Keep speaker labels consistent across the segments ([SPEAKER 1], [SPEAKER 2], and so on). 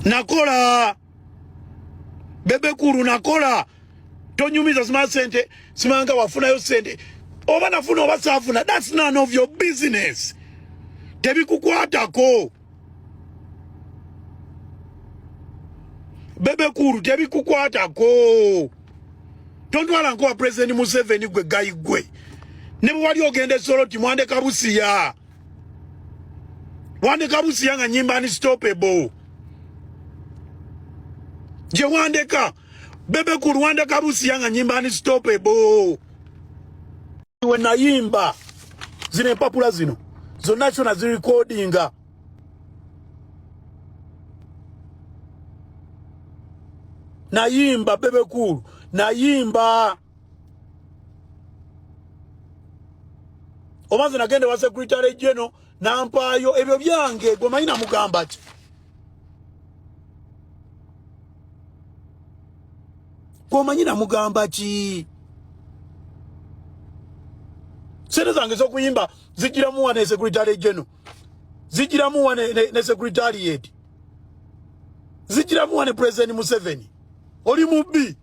[SPEAKER 1] nakola bebe kuru nakola tonyumiza sima sente simanga wafuna yo sente oba nafuna oba safuna, that's none of your business. Tebikukwatako bebe kuru, tebikukwatako. Tontwala nko President Museveni gwe gayi gwe ne wali ogende Soroti Mwande Kabusiya nga nyimba unstoppable je wandeka bebe kuru Mwande Kabusiya nga nyimba unstoppable we nayimba zine papula zino zo national zi recordinga nayimba bebe kuru nayimba omaze nagende wa secretary general nampayo ebyo byange gwe manyina mugamba ki sente zange zokuyimba zijiramu wane secretary general zijiramu wane ne secretariat zijiramu wane President Museveni oli mubbi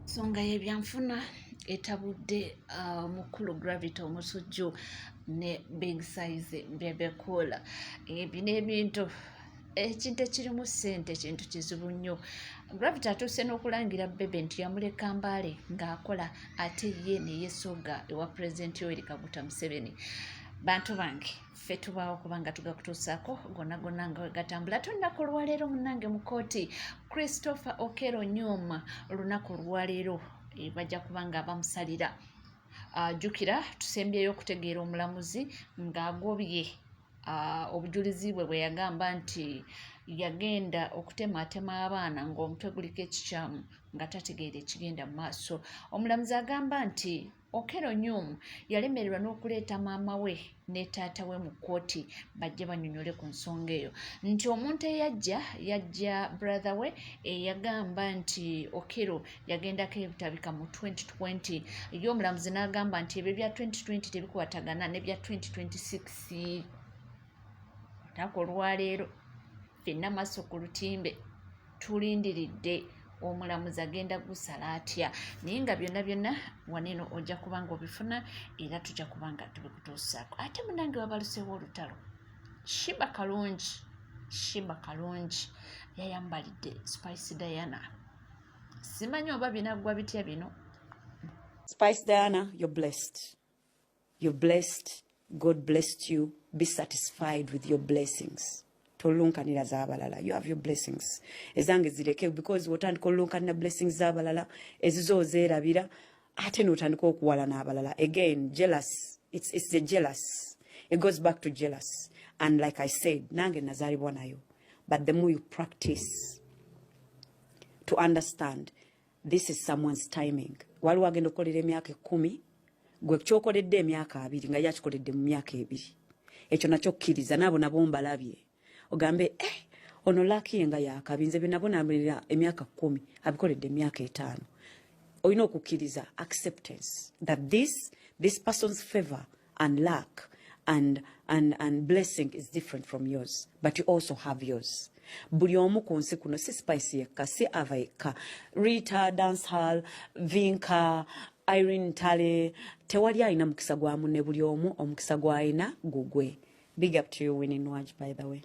[SPEAKER 2] songa yebyanfuna etabudde mukulu Gravity omusujju ne big size bebe cola bino ebintu ekintu ekirimu ssente kintu kizibu nnyo. Gravity atuuse n'okulangira bebe nti yamuleka Mbale ng'akola ate ye ne yesoga ewa President Yoweri Kaguta Museveni. Bantu bange ffe tubaawo kubanga tugakutuusaako gonna nga wegatambula. Olunaku olwaleero munnange mu kooti Christopher Okello Nyuma olunaku olwaleero bajja kubanga bamusalira. Jjukira tusembyeyo okutegeera omulamuzi ng'agobye obujulizi bwe yagamba nti yagenda okutematema abaana ng'omutwe guliko ekikyamu nga tategeera ekigenda mu maaso. Omulamuzi agamba nti Okello Nyuma yalemererwa n'okuleeta maama we ne taata we mu kkooti bajje banyonyole ku nsonga eyo, nti omuntu yajja brother we yagamba nti Okello yagendako ebitabika mu 2020. Ye omulamuzi n'agamba nti ebyo bya 2020 tebikwatagana ne bya 2026. Olunaku olwaleero ffenna maaso ku lutimbe tulindiridde omulamuzi agenda gusala atya, naye nga byonna waneno ojja kubanga obifuna era tujja kubanga tubikutuusaako. Ate munange wabaluseewo olutalo Shiba Kalungi yayambalidde Spice Diana. Simanyi oba binaggwa bitya bino.
[SPEAKER 3] Spice Diana, you're blessed. You're blessed. God blessed you. Be satisfied with your blessings. Tolunkanira z'abalala. You have your blessings. Ezange zireke, because wotandika olunkanira blessings z'abalala ezizo zeerabira ate n'otandika okuwala n'abalala. Again, jealous. It's the jealous. It goes back to jealous. And like I said, nange nazaalibwa nayo. But the more you practice to understand this is someone's timing. Waliwo agenda okukolera emyaka 10, gwe kyokoledde emyaka 2 nga yakikoledde mu myaka 2. Ekyo nakyo kkiriza nabo mbalabye. Ogambe ono Lucky nga yakabinze binabo namirira emyaka 10 abikoledde emyaka 5. Oyina okukkiriza acceptance that this person's favor and luck and blessing is different from yours, but you also have yours. Buli omu ku nsi kuno si Spice yekka, si Ava yekka, Rita Dancehall, Vinka, Irene Tale, tewali alina mukisa gwa munne, buli omu omukisa gw'alina gugwe. Big up to you, Winnie Nwaj, by the way.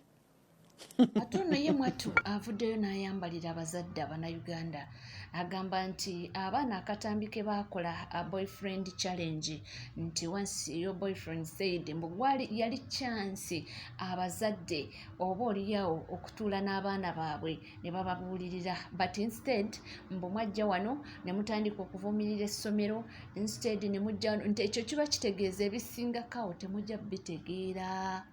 [SPEAKER 2] Ate ono ye mwattu avuddeyo n'ayambalira abazadde Abannayuganda agamba nti abaana akatambi ke baakola a boyfriend challenge nti once your boyfriend said mbugwali yali chance abazadde oba oliyawo okutuula n'abaana baabwe ne bababuulirira, but instead mwajja wano ne mutandika okuvumirira essomero, instead ne mujja nti ekyo kiba kitegeeza ebisingako temujja bitegeera.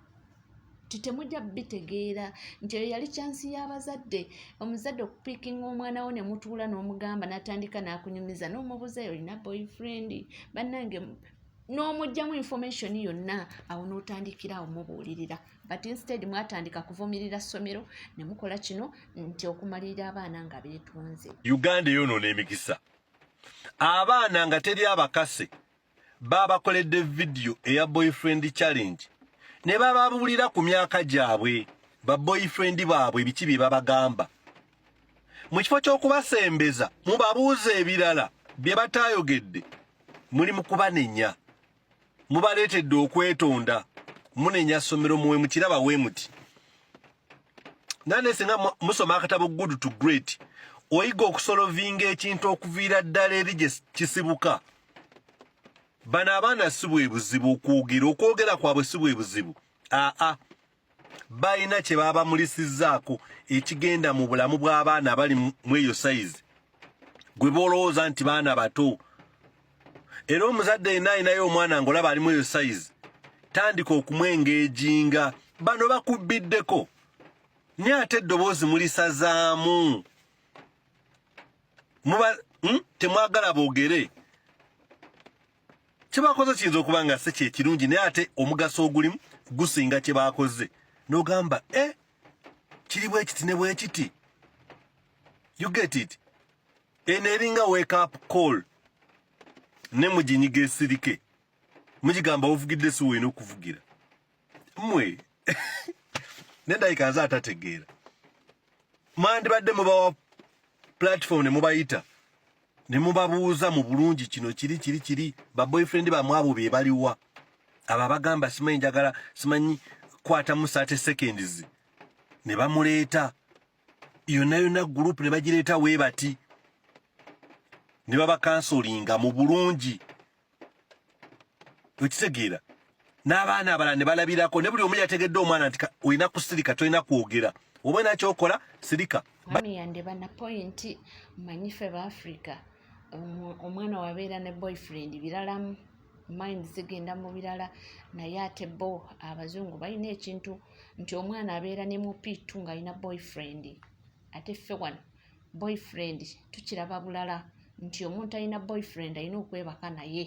[SPEAKER 2] Tutemujja bitegeera nti yali chance y'abazadde, omuzadde okupikinga omwana wo ne mutuula n'omugamba n'atandika n'akunyumiza n'omubuza olina boyfriend bannange n'omugjamu information yonna awo n'otandikira awo mubuulirira, but instead mwatandika kuvumirira ssomero ne mukola kino nti okumalirira abaana nga beetunze.
[SPEAKER 4] Uganda yonoona emikisa, abaana nga teri abakase baba koledde video eya boyfriend challenge ne baba bulira ku myaka gyabwe ba boyfriend baabwe biki bye babagamba mu kifo ky'okubasembeza mubabuuza ebirala bye batayogedde muli mu kubanenya mubaleetedde okwetonda munenya ssomero muwe mukiraba we muti nane singa musoma akatabo Good to Great oyiga okusolovinga ekintu okuviira ddala eri gye kisibuka bano abaana si bwe buzibu okwogera kwabwe si bwe buzibu balina kye baba mulisizzaako ekigenda mu bulamu bw'abaana abali mu eyo sayizi gwe boolowooza nti baana bato era omuzadde yenna ayinayo omwana ng'olaba ali mu eyo sayizi tandika okumwengejinga bano bakubiddeko naye ate eddoboozi mulisazaamu temwagala boogere kye bakoze kiyinza okuba nga si kyekirungi naye ate omugaso ogulimu gusinga kye bakoze n'ogamba kiri bwe kiti ne bwe kiti you get it eno eringa wake up call ne muginyiga esirike mugigamba ovugidde si weena okuvugira mmwe n'endayika nze atategeera mwandibadde mubawa platform ne mubayita ne mubabuuza mu bulungi kino kiri ba boyfriend bamwe abo be baliwa aba bagamba simanyi njagala simanyi kwatamu 30 seconds ne bamuleeta yonna group ne bagireeta we bati ne baba kansolinga mu bulungi okitegeera n'abaana abalala ne balabirako ne buli omu yategedde omwana nti olina kusirika tolina kwogera oba nakyokola sirika
[SPEAKER 2] mami yande bana point manyife ba Africa omwana wabeera ne boyfriend birala mind zigenda mu birala naye ate bo abazungu balina ekintu nti omwana abeera ne mupitu ng'alina boyfriend ate ffe wano boyfriend tukiraba bulala nti omuntu alina boyfriend alina okwebaka naye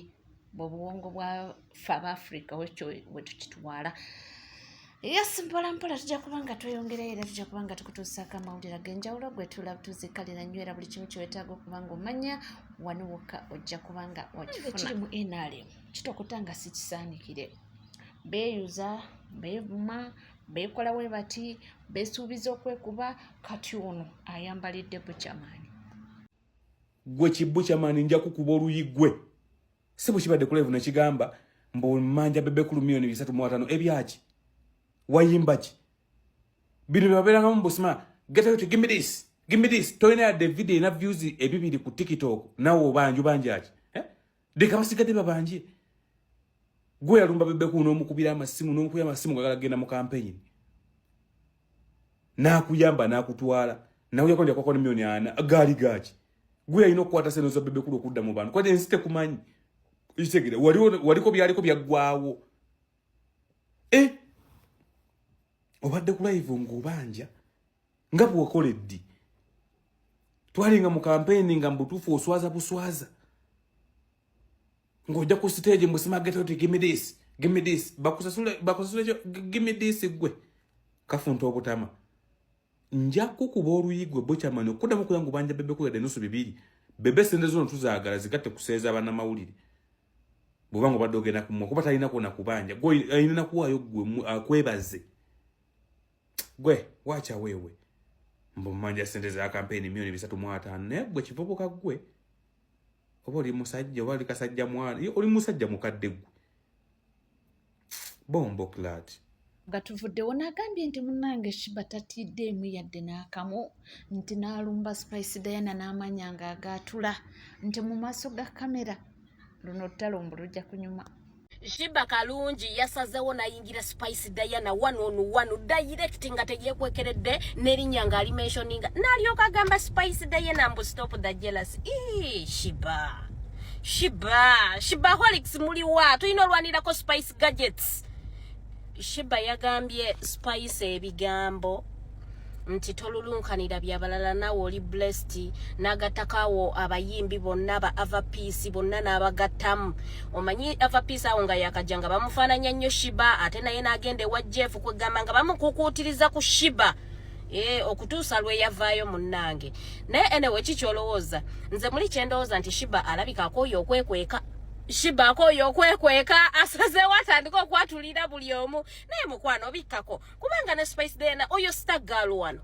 [SPEAKER 2] bw'obuwongo bwa ffe Africa wekyo we tukitwala yes mpola tujja kuba nga tweyongera era tujja kuba nga tukutuusaako amawulire ag'enjawulo gwe tulaba tuzikalira nnyo era buli kimu kyewetaaga okuba nga omanya wano wokka ojja kuba nga wakifuna kiri mu NRM kitokuta nga si kisaanikire beeyuza beevuma beekola we bati beesuubiza okwekuba kati ono ayambalidde bukyamaani
[SPEAKER 5] gwe kibukyamaani nja kukuba oluyi gwe si bwe kibadde kulevu nekigamba mb'omanja bebekulu milioni 3.5 ebyaki wayimba ki bino byabeerangamu mbusima get out give me this toyina yadde video ena views ebibiri ku TikTok nawe obanja ki deka basigadde babanje gwe yalumba bebeku n'omukubira amasimu n'omukuya amasimu ngagala genda mu campaign nakuyamba nakutwala nawe yakonja kwako milioni 4 gali gaki gwe yalina okukwata sente zo bebeku okudda mu bantu kwaje nsite kumanyi itegere waliko byaliko byaggwawo obadde ku live ng'obanja nga bw'okoledde twalinga mu campaign nga mbutuufu oswaza buswaza ng'ojja ku stage mbusima get out give me this bakusasula give me this gwe kafunta obutama nja kukuba oluyigwe bokyamani okuddamu kuyangu banja bebe kuledde nusu bibiri bebe sente zono tuzaagala zigatte kuseeza abannamawulire bw'obanga obadde ogenda kumwa kuba talina kwona kubanja gwe ayina kuwaayo gwe akwebaze gwe wacha wewe mbomanja sente za campaign milioni 3.5 ne gwe kivubuka gwe oba oli musajja oba oli kasajja mwana oli musajja mukadde gwe bombo clat
[SPEAKER 2] gatuvudde wona agambye nti munnange Shiba tatiddeemu yadde n'akamu nti n'alumba Spice Diana n'amanya nga agaatula nti mu maaso ga kamera luno talumbu lujja kunyuma
[SPEAKER 6] Shiba kalungi yasazewo nayingira Spice Diana 1-on-1 direct nga tegekwekeredde nerinnya nga ali mentioninga nalyoka agamba Spice Diana mbu stop the jealousy. Shiba holics muliwa tulina olwanirako Spice gadgets. Shiba yagambye Spice ebigambo nti tolulunkanira byabalala nawe oli blessed n'agattakawo abayimbi bonna ba Avapeace bonna n'abagattamu omanyi Avapeace awo nga yakajja nga bamufaananya nnyo Shiba ate naye n'agenda ewa Jeff kwegamba nga bamukukuutiriza ku Shiba okutuusa lwe yavaayo munnange naye anyway kikyolowooza nze muli kyendowooza nti Shiba alabika akooye okwekweka Shibako yokwekweka asaze watandika okwatulira buli omu naye mukwano bikkako kubanga ne Spice Diana oyo star girl wano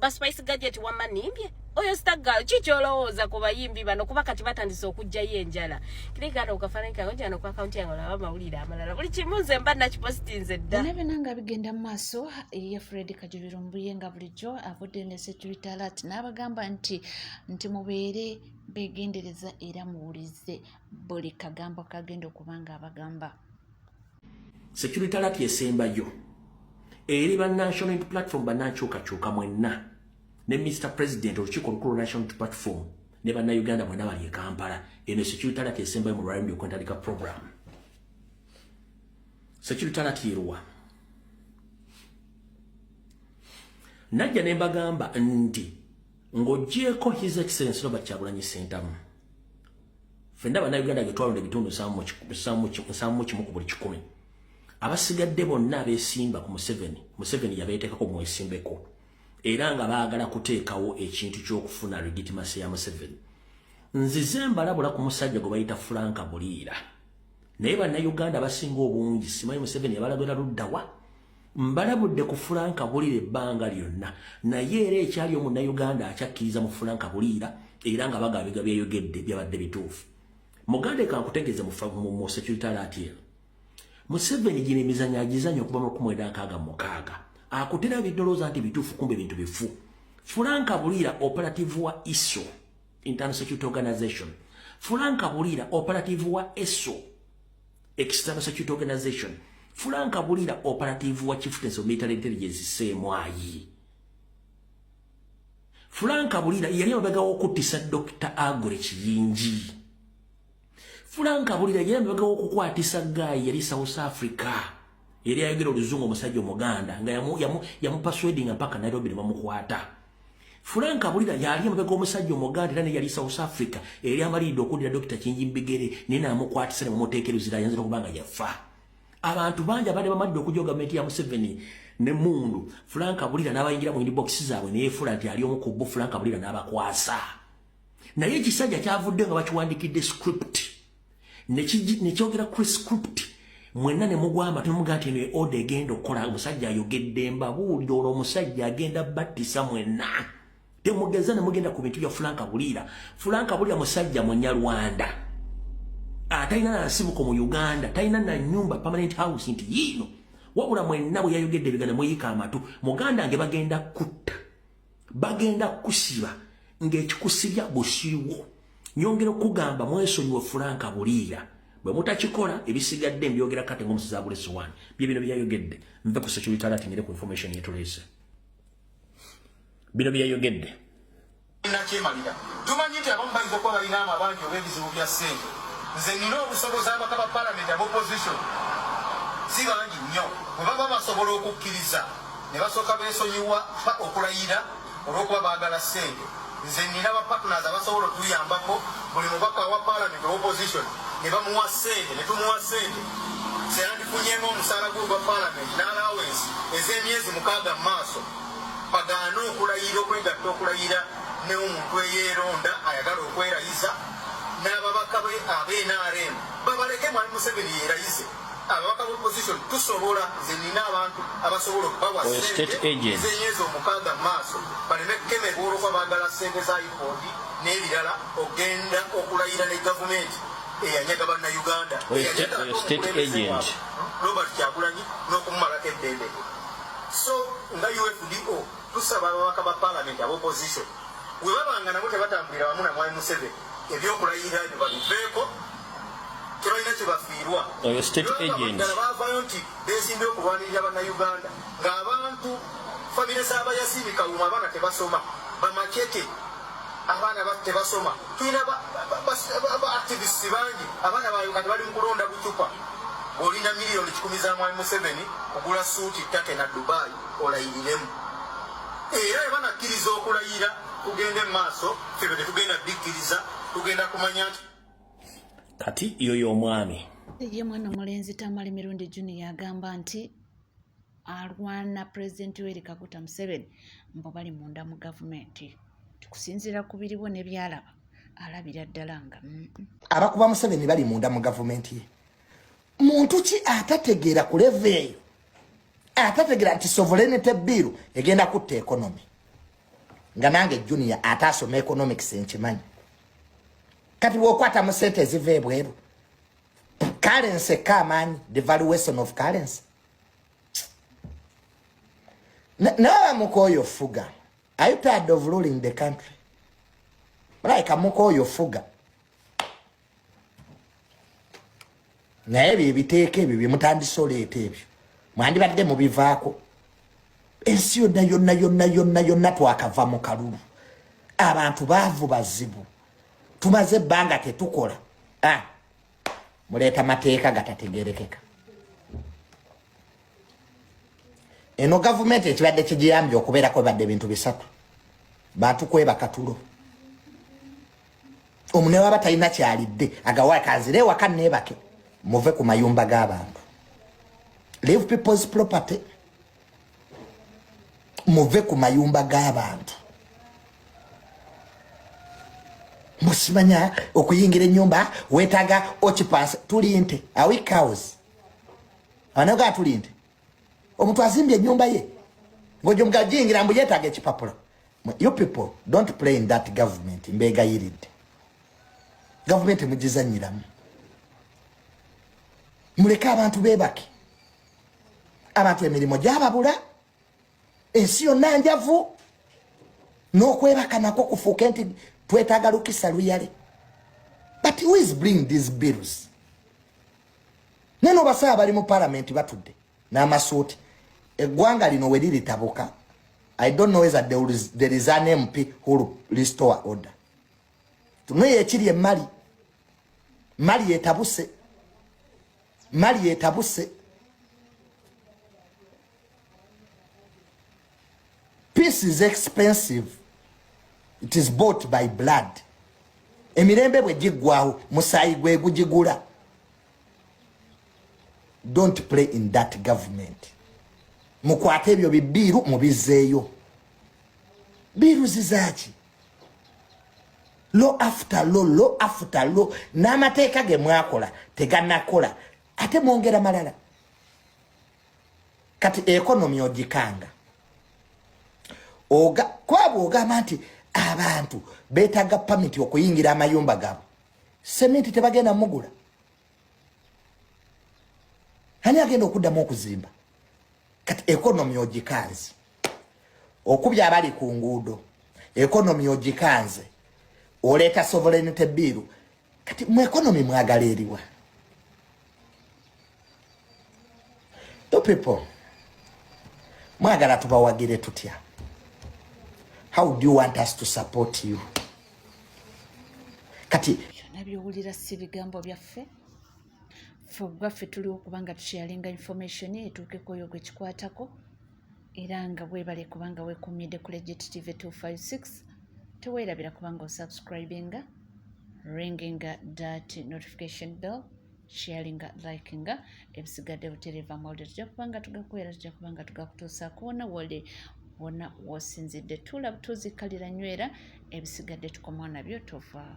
[SPEAKER 6] ba Spice Gadget wamanimbye oyo star girl kikyolowooza ku bayimbi bano kuba kati batandise okujjayo enjala kirigano okafanika njano kwa account yange laba mawulire amalala buli kimunze mba nakipostinze dda
[SPEAKER 2] nabyo nga bigenda mu maaso ye Fred Kajuliro Mbuyenga bulijjo avudde ne security alert n'abagamba nti mubeere begendereza era muwulize buli kagambo kagenda okubanga abagamba.
[SPEAKER 7] Security alert yesembayo eri ba national unity platform banakyukakyuka mwenna ne Mr. President olukiiko olukulu national unity platform ne bannayuganda mwenna bali e Kampala eno security alert yesembayo mu lwalimi okwentandika program. Security alert yeruwa najja ne mbagamba nti ng'ogyeko His Excellency Robert Kyagulanyi Ssentamu fenda bannayuganda getwalonda ebitundu 7 ku buli 100 abasigadde bonna abeesimba ku Museveni yabeetekako mwesimbeko era nga baagala kuteekawo ekintu ky'okufuna legitimacy ya Museveni. Nzize mbalabula ku musajja gwe bayita Frank Buliira naye bannayuganda basinga obungi simanyi Museveni yabalagala luddawa mbalabudde ku Frank Buliira ebbanga lyonna naye era ekyali omunnayuganda akyakkiriza mu Frank Buliira era nga bagabiga byeyogedde byabadde bituufu. Mugande kankutegeeze mu security alert ye Museveni gino emizanyo agizanyo okuva mu 1966 akutera bidolooza nti bituufu kumbe bintu bifu. Frank Buliira operative wa ISO Internal Security Organization, Frank Buliira operative wa ESO External Security Organization, Frank Buliira operative wa Chieftains of Military Intelligence CMI. Frank Buliira yali amabega w'okuttisa Dr. Agure Kiyingi. Frank Buliira yali amabega w'okukwatisa Guy yali South Africa yali ayogera oluzungu omusajja omuganda nga yamupaswedinga mpaka Nairobi ne bamukwata. Frank Buliira yali amabega omusajja omuganda era ne yali South Africa yali amalidde okuddira Dr. Kingi Mbigere ne namukwatisa ne mumuteekerezera yanzira okubanga yafa. Abantu bangi abadde bamalidde okujja gavumenti ya Museveni ne mundu. Frank Buliira n'abayingira mu inbox zaabwe ne yeefula nti ali omu ku bo. Frank Buliira n'abakwasa naye ekisajja kyavudde nga bakiwandikidde script ne kyogera ku script mwenna ne mugwamba tumuga nti ne order egenda okukola omusajja ayogedde mbabuulira olwo omusajja agenda battisa mwenna temugeza ne mugenda ku bintu bya Frank Buliira. Frank Buliira musajja Munyarwanda atalina na nsibuko mu Uganda, talina na nyumba permanent house nti yino wabula mwenna bwe yayogedde bigana muyika amatu muganda nge bagenda kutta bagenda kusiba ng'ekikusibya busiwo. Nyongera okugamba mwesonyiwe Frank Buliira bwe mutakikola ebisigadde mbyogera kate ng'omusiza Bulesi 1 bye bino byayogedde nve ku security alert ngere ku information yetuleese bino byayogedde
[SPEAKER 8] nakyemalira tumanyi nti abamu bayinza okuba balina amabanki oba ebizibu bya ssente. Nze nina obusobozi abaka ba parliament ab'opposition si bangi nnyo bwe baba basobola okukkiriza ne basooka beesonyiwa okulayira olw'okuba baagala ssente. Nze nina bapartners abasobola okutuyambako buli mubaka wa parliament opposition ne bamuwa ssente ne tumuwa ssente. Nze nandifunyemu omusaala gwe gwa parliament n'allowance ez'emyezi 6 mu maaso bagaana okulayira okwegatta okulayira ne omuntu eyeeronda ayagala okwerayiza n'ababaka be ab'NRM babaleke mwali Museveni yeerayize. Ababaka b'opposition tusobola nze nina abantu abasobola okubawa ssente ez'emyezi 6 mu maaso baleme kukemebwa olw'okuba baagala ssente za IPOD n'ebirala ogenda okulayira ne gavumenti eyanyaga bannayuganda Robert Kyagulanyi n'okumumalako eddembe. So nga UFDO tusaba ababaka ba parliament ab'opposition bwe babanga nabo tebatambulira wamu na mwami Museveni ebyokulayira ebyo babiveeko tebalina kye bafiirwa. Baavayo nti beesimbye okulwanirira bannayuganda ng'abantu famire z'abayasiimi Kawuma abaana tebasoma bamakete abaana tebasoma. Tulina ba activists bangi abaana kati bali mu kulonda bucupa. Olina miliyoni 10 za mwami Museveni ogula suuti tate na Dubai olayiriremu era banakkiriza okulayira tugende mu maaso febe tetugenda bikkiriza tugenda kumanya nti
[SPEAKER 7] kati yoyo omwami
[SPEAKER 2] ye mwana omulenzi Tamale Mirundi Junior agamba nti alwana President Yoweri Kaguta Museveni mbo bali munda mu gavumenti. Tukusinziira ku biriwo ne byalaba alabira ddala nga
[SPEAKER 9] abakuba Museveni bali munda mu gavumenti ye. Muntu ki atategeera ku level eyo? Atategeera nti sovereignty bill egenda kutta economy. Nga nange junior atasoma economics enkimanyi. Kati bw'okwata mu sente eziva ebweru. Currency kamaanyi, devaluation of currency. Nawa Mukoyo Fuga, are you tired of ruling the country? Like a Mukoyo Fuga. Naye bibiteeke ebyo byemutandisoleeta ebyo. Mwandibadde mubivaako. Ensi yonna twakava mu kalulu. Abantu baavu bazibu. Tumaze ebbanga tetukola. Muleeta mateeka gatategerekeka. Eno gavumenti ekibadde kigiyambye okubeerako badde bintu bisatu. Bantu kweba katulo. Omune waba talina kyalidde agawa kazire waka nebake. Muve ku mayumba g'abantu. Leave people's property. Muve ku mayumba g'abantu. Musimanya okuyingira ennyumba wetaga occupancy tulinte. Are we cows? Anaga tulinte. Omuntu azimbye ennyumba ye. Ngojo mugajingira mbu yetaga ekipapula. You people don't play in that government. Mbega yiridde. Government mugizanyiramu. Muleka abantu bebake. Abantu emirimu gyababula. Ensi yonna njavu. N'okwebaka nako kufuuka nti twetaaga lukisa luyale. But who is bringing these bills? Neno basaba bali mu parliament batudde n'amasuuti. Eggwanga lino we liritabuka. I don't know whether there is an MP who will restore order. Tunoye ekiri emali. Mali yetabuse. Mali yetabuse. Peace is expensive. It is bought by blood. Emirembe bwe jiggwawo musayi gwe gujigula. Don't play in that government. Mukwate ebyo bibiru mubizeeyo. Biru zizaaki. Law after law, law after law. N'amateeka ge mwakola tegannakola. Ate mwongera malala. Kati economy ogikanga. Kwabo ogamba nti abantu beetaga permit okuyingira amayumba gabo. Sementi tebagenda mugula. Hani agenda okuddamu okuzimba. Kati economy ogikanze. Okubya abali ku nguudo. Economy ogikanze. Oleeta sovereignty bill. Kati mu economy mwagala eriwa. You people, mwagala tubawagire tutya. How do you want us to support you? Kati
[SPEAKER 2] nabyowulira si bigambo byaffe. Ffe tuli okubanga tusharinga information etuukeko yo gwekikwatako era nga weebale kubanga weekuumidde ku Legit TV 256 teweerabira kubanga osubscribinga ringinga that notification bell sharinga likinga ebisigadde butereeva amawulire tujja kubanga tugakwera tujja kubanga tugakutuusaako wonna wosinzidde tuzikkalira nywera ebisigadde tukomawo nabyo tova